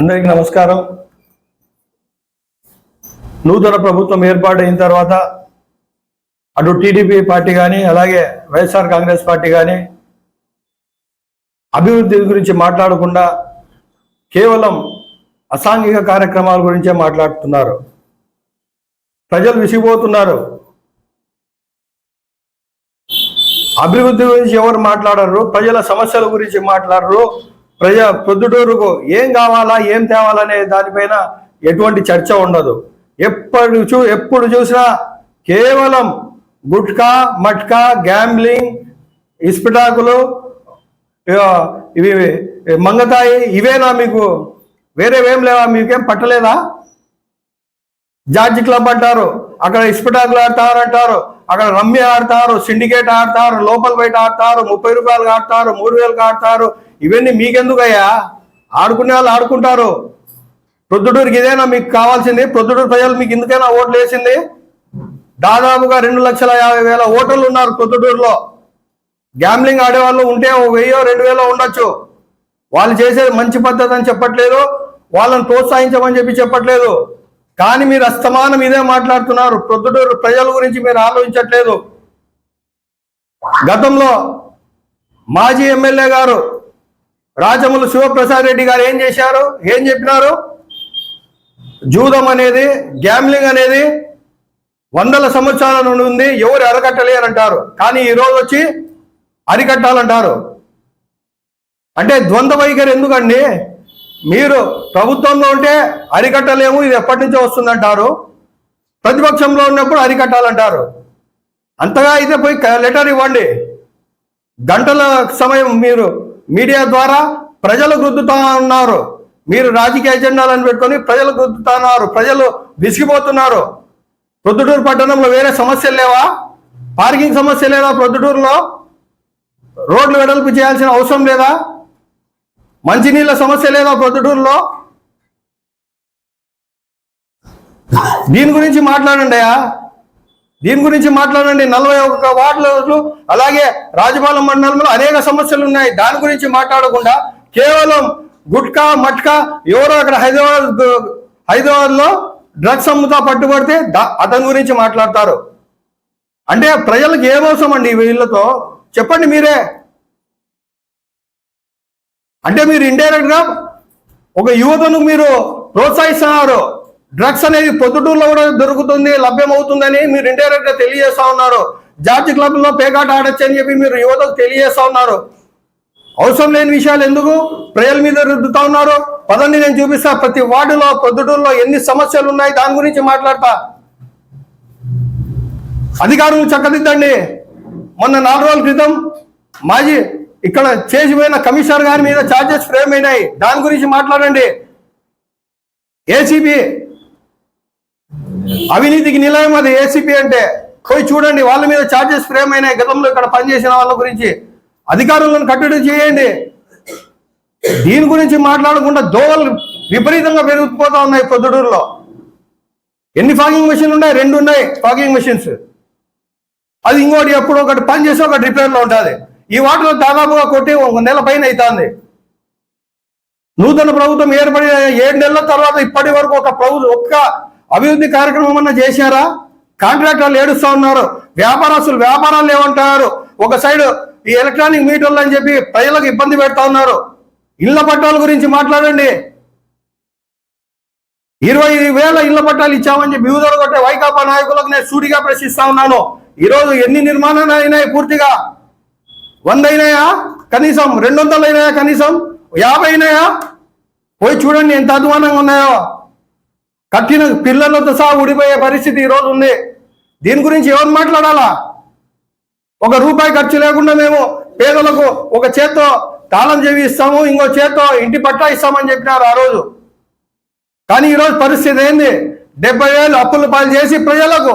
అందరికీ నమస్కారం. నూతన ప్రభుత్వం ఏర్పాటైన తర్వాత అటు టీడీపీ పార్టీ కానీ అలాగే వైఎస్ఆర్ కాంగ్రెస్ పార్టీ కానీ అభివృద్ధి గురించి మాట్లాడకుండా కేవలం అసాంఘిక కార్యక్రమాల గురించే మాట్లాడుతున్నారు. ప్రజలు విసిగిపోతున్నారు. అభివృద్ధి గురించి ఎవరు మాట్లాడరు, ప్రజల సమస్యల గురించి మాట్లాడరు. ప్రొద్దుటూరుకు ఏం కావాలా ఏం తేవాలనే దానిపైన ఎటువంటి చర్చ ఉండదు. ఎప్పుడు చూసినా కేవలం గుట్కా మట్కా గ్యాంబ్లింగ్ ఇస్పిటాకులు ఇవి మంగతాయి ఇవేనా మీకు? వేరేవేం లేవా? మీకేం పట్టలేదా? జార్జి క్లబ్ అంటారు, అక్కడ ఇస్పిటాకులు ఆడతారంటారు, అక్కడ రమ్మి ఆడతారు, సిండికేట్ ఆడతారు, లోపల బయట ఆడతారు, 30 రూపాయలు ఆడతారు, 3000 ఆడతారు. ఇవన్నీ మీకెందుకయ్యా? ఆడుకునే వాళ్ళు ఆడుకుంటారు. ప్రొద్దుటూరుకి ఇదేనా మీకు కావాల్సింది? ప్రొద్దుటూరు ప్రజలు మీకు ఎందుకైనా ఓట్లు వేసింది? దాదాపుగా 2,50,000 ఓటర్లు ఉన్నారు ప్రొద్దుటూరులో. గ్యాంబ్లింగ్ ఆడేవాళ్ళు ఉంటే 1000-2000 ఉండొచ్చు. వాళ్ళు చేసేది మంచి పద్ధతి అని చెప్పట్లేదు, వాళ్ళని ప్రోత్సహించమని చెప్పట్లేదు. కానీ మీరు అస్తమానం ఇదే మాట్లాడుతున్నారు. ప్రొద్దుటూరు ప్రజల గురించి మీరు ఆలోచించట్లేదు. గతంలో మాజీ ఎమ్మెల్యే గారు రాజములు శివప్రసాద్ రెడ్డి గారు ఏం చేశారు, ఏం చెప్పినారు? జూదం అనేది, గ్యాంబ్లింగ్ అనేది 100 సంవత్సరాల నుండి ఉంది, ఎవరు అరకట్టలేరంటారు. కానీ ఈరోజు వచ్చి అరికట్టాలంటారు. అంటే ద్వంద్వ వైఖరి ఎందుకండి? మీరు ప్రభుత్వంలో ఉంటే అరికట్టలేము, ఇది ఎప్పటి నుంచో వస్తుందంటారు. ప్రతిపక్షంలో ఉన్నప్పుడు అరికట్టాలంటారు. అంతగా అయితే పోయి లెటర్ ఇవ్వండి. గంటల సమయం మీరు మీడియా ద్వారా ప్రజలకు రుద్దుతా ఉన్నారు. మీరు రాజకీయ ఎజెండాలను పెట్టుకొని ప్రజలకు రుద్దుతా ఉన్నారు. ప్రజలు విసిగిపోతున్నారు. ప్రొద్దుటూరు పట్టణంలో వేరే సమస్యలు లేవా? పార్కింగ్ సమస్య లేదా? ప్రొద్దుటూరులో రోడ్లు వెడల్పు చేయాల్సిన అవసరం లేదా? మంచినీళ్ళ సమస్య లేదా ప్రొద్దుటూరులో? దీని గురించి మాట్లాడండి. దీని గురించి మాట్లాడండి. 41 వార్డులు అలాగే రాజపాలెం మండలంలో అనేక సమస్యలు ఉన్నాయి. దాని గురించి మాట్లాడకుండా కేవలం గుట్కా మట్కా ఎవరో అక్కడ హైదరాబాద్లో డ్రగ్స్ అమ్ముతా పట్టుబడితే అతని గురించి మాట్లాడతారు. అంటే ప్రజలకు ఏమవసరం అండి వీళ్ళతో? చెప్పండి మీరే. అంటే మీరు ఇండైరెక్ట్ గా ఒక యువతను మీరు ప్రోత్సహిస్తున్నారు. డ్రగ్స్ అనేది పొద్దుటూరులో కూడా దొరుకుతుంది, లభ్యమవుతుందని మీరు ఇండైరెక్ట్ గా తెలియజేస్తా ఉన్నారు. జార్జి క్లబ్ లో పేకాట ఆడొచ్చు అని చెప్పి మీరు యువతకు తెలియజేస్తా ఉన్నారు. అవసరం లేని విషయాలు ఎందుకు ప్రజల మీద రుద్దుతా ఉన్నారు? పదండి, నేను చూపిస్తా. ప్రతి వార్డులో పొద్దుటూరులో ఎన్ని సమస్యలు ఉన్నాయి దాని గురించి మాట్లాడతా. అధికారులు చక్కదిద్దండి. మొన్న 4 రోజుల క్రితం మాజీ ఇక్కడ చేసిపోయిన కమిషనర్ గారి మీద ఛార్జెస్ ఫ్రేమ్ అయినాయి. దాని గురించి మాట్లాడండి. ఏసీబీ అవినీతికి నిలయం అది. ఏసీబీ అంటే పోయి చూడండి, వాళ్ళ మీద ఛార్జెస్ ఫ్రేమ్ అయినాయి. గతంలో ఇక్కడ పనిచేసిన వాళ్ళ గురించి అధికారులను కట్టడి చేయండి. దీని గురించి మాట్లాడకుండా దోవలు విపరీతంగా పెరిగిపోతా ఉన్నాయి ప్రొద్దుటూరులో. ఎన్ని ఫాగింగ్ మెషిన్లు ఉన్నాయి? 2 ఉన్నాయి ఫాగింగ్ మెషిన్స్. అది ఇంకోటి ఎప్పుడు ఒకటి పని చేసి ఒకటి రిపేర్లో ఉంటుంది. ఈ వాటిలో దాదాపుగా కొట్టి 1 నెల పైన అవుతుంది. నూతన ప్రభుత్వం ఏర్పడిన 7 నెలల తర్వాత ఇప్పటి వరకు ఒక్క అభివృద్ధి కార్యక్రమం అన్నా చేశారా? కాంట్రాక్టర్లు ఏడుస్తా ఉన్నారు. వ్యాపారస్తులు వ్యాపారాలు ఏమంటారు? ఒక సైడ్ ఈ ఎలక్ట్రానిక్ మీటర్లు అని చెప్పి ప్రజలకు ఇబ్బంది పెడతా ఉన్నారు. ఇళ్ల పట్టాల గురించి మాట్లాడండి. 25,000 ఇళ్ల పట్టాలు ఇచ్చామని చెప్పి వివిధ కొట్టే వైకాపా నాయకులకు నేను సూటిగా ప్రశ్నిస్తా ఉన్నాను. ఈరోజు ఎన్ని నిర్మాణాలు అయినాయి? పూర్తిగా 100 అయినాయా? కనీసం 200 అయినాయా? కనీసం 50 అయినాయా? పోయి చూడండి ఎంత అధ్వానంగా ఉన్నాయో. కట్టిన పిల్లలతో సహా ఊడిపోయే పరిస్థితి ఈరోజు ఉంది. దీని గురించి ఎవరు మాట్లాడాలా? 1 రూపాయి ఖర్చు లేకుండా మేము పేదలకు ఒక చేత్తో తాళం చెవి ఇస్తాము, ఇంకో చేత్తో ఇంటి పట్టా ఇస్తామని చెప్పినారు ఆ రోజు. కానీ ఈరోజు పరిస్థితి ఏంది? 70,000 అప్పుల పాలు చేసి ప్రజలకు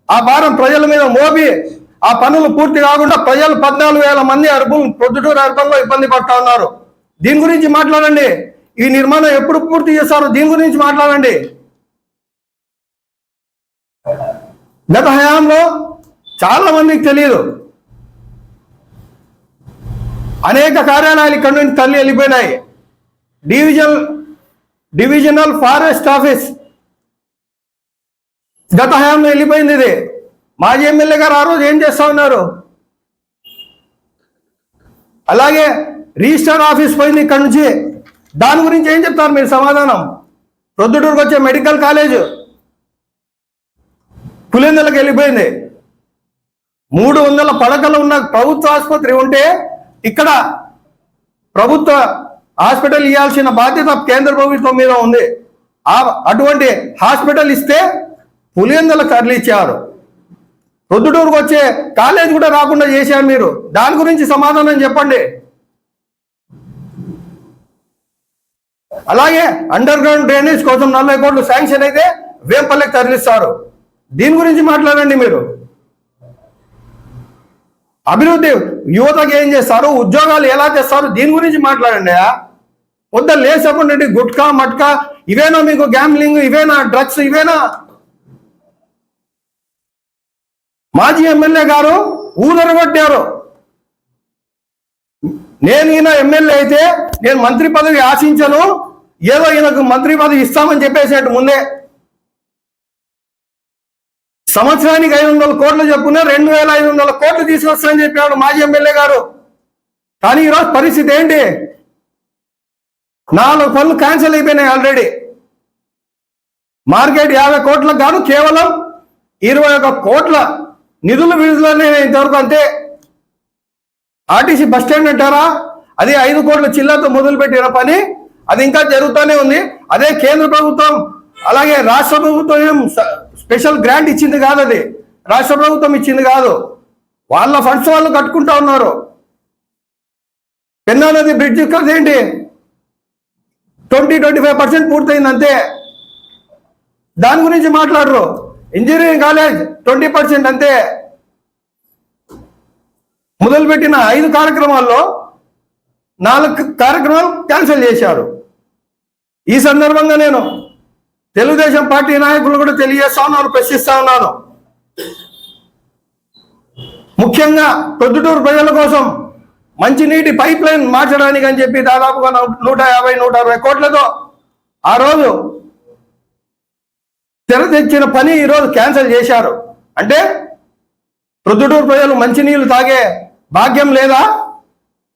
ఆ భారం ప్రజల మీద మోపి ఆ పనులు పూర్తి కాకుండా ప్రజలు 14,000 మంది ప్రొద్దుటూరు అర్బన్లో ఇబ్బంది పడతా ఉన్నారు. దీని గురించి మాట్లాడండి. ఈ నిర్మాణం ఎప్పుడు పూర్తి చేస్తారో దీని గురించి మాట్లాడండి. గత హయాంలో చాలా మందికి తెలియదు. అనేక కార్యాలయాలు ఇక్కడ నుంచి తల్లి వెళ్ళిపోయినాయి. డివిజన్ డివిజనల్ ఫారెస్ట్ ఆఫీస్ గత హయాంలో వెళ్ళిపోయింది. ఇది మాజీ ఎమ్మెల్యే గారు ఆ రోజు ఏం చేస్తా ఉన్నారు? అలాగే రిజిస్టర్ ఆఫీస్ పోయింది ఇక్కడ నుంచి. దాని గురించి ఏం చెప్తారు మీరు సమాధానం? ప్రొద్దుటూరుకు వచ్చే మెడికల్ కాలేజ్ పులిందలకు వెళ్ళిపోయింది. 300 పడకలు ఉన్న ప్రభుత్వ ఆసుపత్రి ఉంటే ఇక్కడ ప్రభుత్వ హాస్పిటల్ ఇవ్వాల్సిన బాధ్యత కేంద్ర ప్రభుత్వం మీద ఉంది. అటువంటి హాస్పిటల్ ఇస్తే పులిందలకు తరలిచ్చారు. ప్రొద్దుటూరుకు వచ్చే కాలేజ్ కూడా రాకుండా చేశారు మీరు. దాని గురించి సమాధానం చెప్పండి. అలాగే అండర్ గ్రౌండ్ డ్రైనేజ్ కోసం 40 కోట్లు శాంక్షన్ అయితే వేంపల్లెకి తరలిస్తారు. దీని గురించి మాట్లాడండి మీరు. అభివృద్ధి యువతకు ఏం చేస్తారు, ఉద్యోగాలు ఎలా చేస్తారు, దీని గురించి మాట్లాడండి. పొద్దున్న లేసప్పుడు గుట్కా మట్కా ఇవేనా మీకు? గ్యాంబ్లింగ్ ఇవేనా? డ్రగ్స్ ఇవేనా? మాజీ ఎమ్మెల్యే గారు ఊదరగొట్టారు. నేను ఈయన ఎమ్మెల్యే అయితే నేను మంత్రి పదవి ఆశించను, ఏదో ఈయనకు మంత్రి పదవి ఇస్తామని చెప్పేసేట్టు ముందే సంవత్సరానికి 500 కోట్లు చెప్పుకునే 2500 కోట్లు తీసుకొస్తానని చెప్పాడు మాజీ ఎమ్మెల్యే గారు. కానీ ఈరోజు పరిస్థితి ఏంటి? 4 పనులు క్యాన్సిల్ అయిపోయినాయి ఆల్రెడీ. మార్కెట్ 50 కోట్లకు గాను కేవలం 21 కోట్ల నిధులు విడుదలనే ఇంతవరకు అంతే. ఆర్టీసీ బస్టాండ్ అంటారా, అది 5 కోట్ల చిల్లరతో మొదలుపెట్టిన పని, అది ఇంకా జరుగుతూనే ఉంది. అదే కేంద్ర ప్రభుత్వం అలాగే రాష్ట్ర ప్రభుత్వం స్పెషల్ గ్రాంట్ ఇచ్చింది కాదు, అది రాష్ట్ర ప్రభుత్వం ఇచ్చింది కాదు, వాళ్ళ ఫండ్స్ వాళ్ళు కట్టుకుంటా ఉన్నారు. పెన్నా నది బ్రిడ్జ్ ఏంటి 20-25% పూర్తయింది అంతే. దాని గురించి మాట్లాడరు. ఇంజనీరింగ్ కాలేజ్ 20% అంతే. మొదలుపెట్టిన 5 కార్యక్రమాల్లో 4 కార్యక్రమాలు క్యాన్సిల్ చేశారు. ఈ సందర్భంగా నేను తెలుగుదేశం పార్టీ నాయకులు కూడా తెలియజేస్తా ఉన్నాను, ప్రశ్నిస్తా ఉన్నాను. ముఖ్యంగా ప్రొద్దుటూరు ప్రజల కోసం మంచినీటి పైప్ లైన్ మార్చడానికి అని చెప్పి దాదాపుగా 150-160 కోట్లతో ఆ రోజు తెరతెచ్చిన పని ఈరోజు క్యాన్సిల్ చేశారు. అంటే ప్రొద్దుటూరు ప్రజలు మంచినీళ్ళు తాగే భాగ్యం లేదా?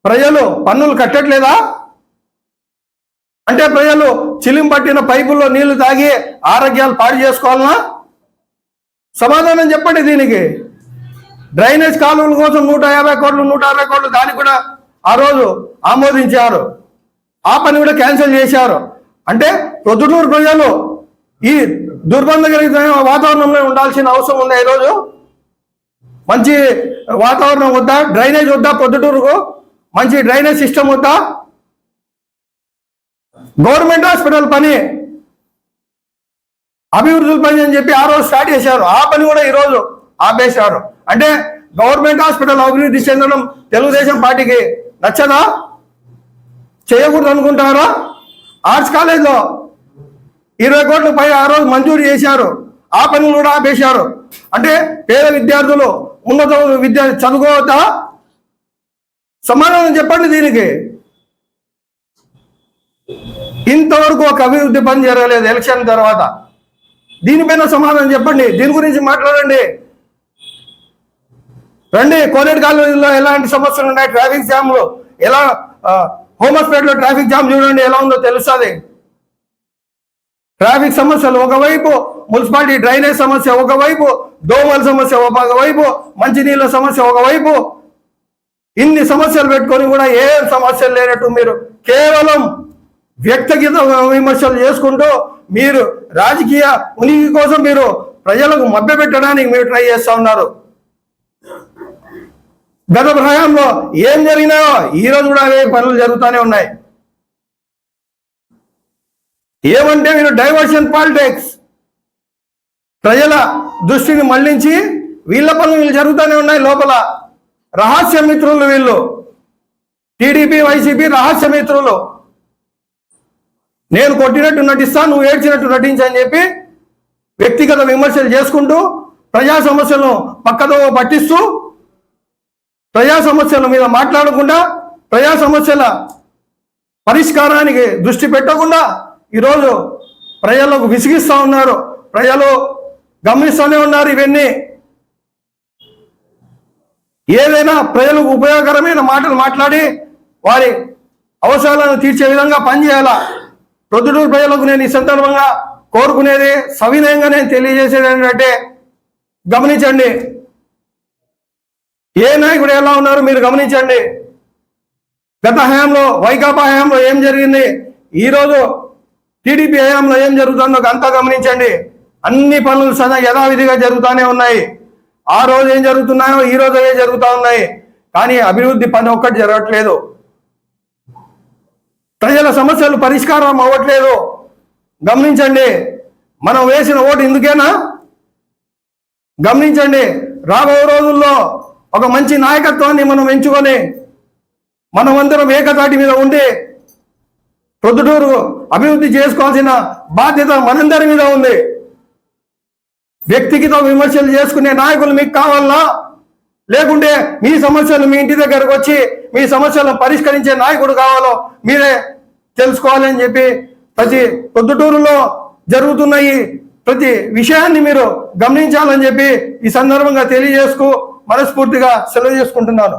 ప్రజలు పన్నులు కట్టట్లేదా? అంటే ప్రజలు చిలిం పట్టిన పైపుల్లో నీళ్లు తాగి ఆరోగ్యాలు పాడు చేసుకోవాలనా? సమాధానం చెప్పండి దీనికి. డ్రైనేజ్ కాలువల కోసం 150 కోట్లు 160 కోట్లు దానికి కూడా ఆ రోజు ఆమోదించారు. ఆ పని కూడా క్యాన్సిల్ చేశారు. అంటే ప్రొద్దుటూరు ప్రజలు ఈ దుర్బంధకరమైన వాతావరణంలో ఉండాల్సిన అవసరం ఉంది. ఈరోజు మంచి వాతావరణం వద్దా? డ్రైనేజ్ వద్దా? ప్రొద్దుటూరుకు మంచి డ్రైనేజ్ సిస్టమ్ వద్దా? గవర్నమెంట్ హాస్పిటల్ పని అభివృద్ధుల పని అని చెప్పి ఆ రోజు స్టార్ట్ చేశారు. ఆ పని కూడా ఈరోజు ఆపేశారు. అంటే గవర్నమెంట్ హాస్పిటల్ అభివృద్ధి చెందడం తెలుగుదేశం పార్టీకి నచ్చదా? చేయకూడదు అనుకుంటారా? ఆర్ట్స్ కాలేజ్లో 20 కోట్ల పై ఆ రోజు మంజూరు చేశారు. ఆ పనులు కూడా ఆపేశారు. అంటే పేద విద్యార్థులు ఉన్నత విద్య చదువుకోవద్దా? సమాధానం చెప్పండి దీనికి. ఇంతవరకు ఒక అభివృద్ధి పని జరగలేదు ఎలక్షన్ తర్వాత. దీనిపైన సమాధానం చెప్పండి. దీని గురించి మాట్లాడండి. రండి, కోనేటి కాలనీలో ఎలాంటి సమస్యలు ఉన్నాయి, ట్రాఫిక్ జామ్లు ఎలా, హోమస్పేటలో ట్రాఫిక్ జామ్ చూడండి ఎలా ఉందో తెలుస్తుంది. ట్రాఫిక్ సమస్యలు ఒకవైపు, మున్సిపాలిటీ డ్రైనేజ్ సమస్య ఒకవైపు, దోమల సమస్య ఒకవైపు, మంచినీళ్ళ సమస్య ఒకవైపు, ఇన్ని సమస్యలు పెట్టుకొని కూడా ఏం సమస్యలు లేనట్టు మీరు కేవలం వ్యక్తిగత విమర్శలు చేసుకుంటూ మీరు రాజకీయ ఉనికి కోసం మీరు ప్రజలకు మభ్యపెట్టడానికి మీరు ట్రై చేస్తూ ఉన్నారు. గత హయాంలో ఏం జరిగినాయో ఈరోజు కూడా అవే పనులు జరుగుతూనే ఉన్నాయి. ఏమంటే మీరు డైవర్షన్ పాలిటిక్స్, ప్రజల దృష్టిని మళ్లించి వీళ్ళ పనులు వీళ్ళు జరుగుతూనే ఉన్నాయి. లోపల రహస్య మిత్రులు వీళ్ళు, టీడీపీ వైసీపీ రహస్య మిత్రులు. నేను కొట్టినట్టు నటిస్తా, నువ్వు ఏడ్చినట్టు నటించని చెప్పి వ్యక్తిగత విమర్శలు చేసుకుంటూ ప్రజా సమస్యలను పక్కదో పట్టిస్తూ ప్రజా సమస్యల మీద మాట్లాడకుండా ప్రజా సమస్యల పరిష్కారానికి దృష్టి పెట్టకుండా ఈరోజు ప్రజలకు విసిగిస్తూ ఉన్నారు. ప్రజలు గమనిస్తూనే ఉన్నారు. ఇవన్నీ ఏదైనా ప్రజలకు ఉపయోగకరమైన మాటలు మాట్లాడి వారి అవసరాలను తీర్చే విధంగా పనిచేయాలా. ప్రొద్దుటూరు ప్రజలకు నేను ఈ సందర్భంగా కోరుకునేది, సవినయంగా నేను తెలియజేసేది ఏంటంటే, గమనించండి, ఏ నాయకుడు ఎలా ఉన్నారు మీరు గమనించండి. గత హయాంలో వైకాపా హయాంలో ఏం జరిగింది, ఈరోజు టీడీపీ హయాంలో ఏం జరుగుతుందో అంతా గమనించండి. అన్ని పనులు యథావిధిగా జరుగుతూనే ఉన్నాయి. ఆ రోజు ఏం జరుగుతున్నాయో ఈ రోజు ఏ జరుగుతూ ఉన్నాయి. కానీ అభివృద్ధి పని ఒక్కటి జరగట్లేదు. ప్రజల సమస్యలు పరిష్కారం అవ్వట్లేదు. గమనించండి, మనం వేసిన ఓటు ఇందుకేనా? గమనించండి, రాబోయే రోజుల్లో ఒక మంచి నాయకత్వాన్ని మనం ఎంచుకొని మనమందరం ఏకతాటి మీద ఉండి ప్రొద్దుటూరు అభివృద్ధి చేసుకోవాల్సిన బాధ్యత మనందరి మీద ఉంది. వ్యక్తిగత విమర్శలు చేసుకునే నాయకులు మీకు కావాలా, లేకుంటే మీ సమస్యలు మీ ఇంటి దగ్గరకు వచ్చి మీ సమస్యలను పరిష్కరించే నాయకుడు కావాలో మీరే తెలుసుకోవాలని చెప్పి ప్రతి ప్రొద్దుటూరులో జరుగుతున్న ఈ ప్రతి విషయాన్ని మీరు గమనించాలని చెప్పి ఈ సందర్భంగా తెలియజేసుకు మనస్ఫూర్తిగా సెలవు చేసుకుంటున్నాను.